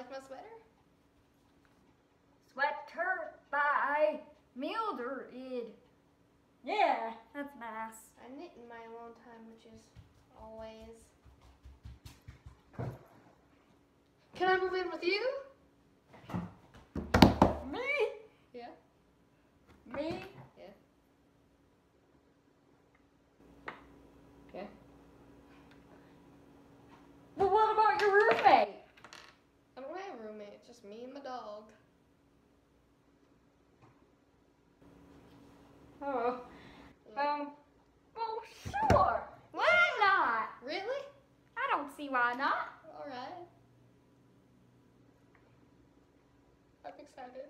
like my sweater? Sweater by Mildred. Yeah, that's nice. I knit in my alone time, which is always. Can I move in with you? Me? Yeah. Me? Yeah. Okay. Well, what about your roommate? I don't have a roommate, it's just me and my dog. Oh. Yeah. Well, sure. Why not? Really? I don't see why not. Alright. I'm excited.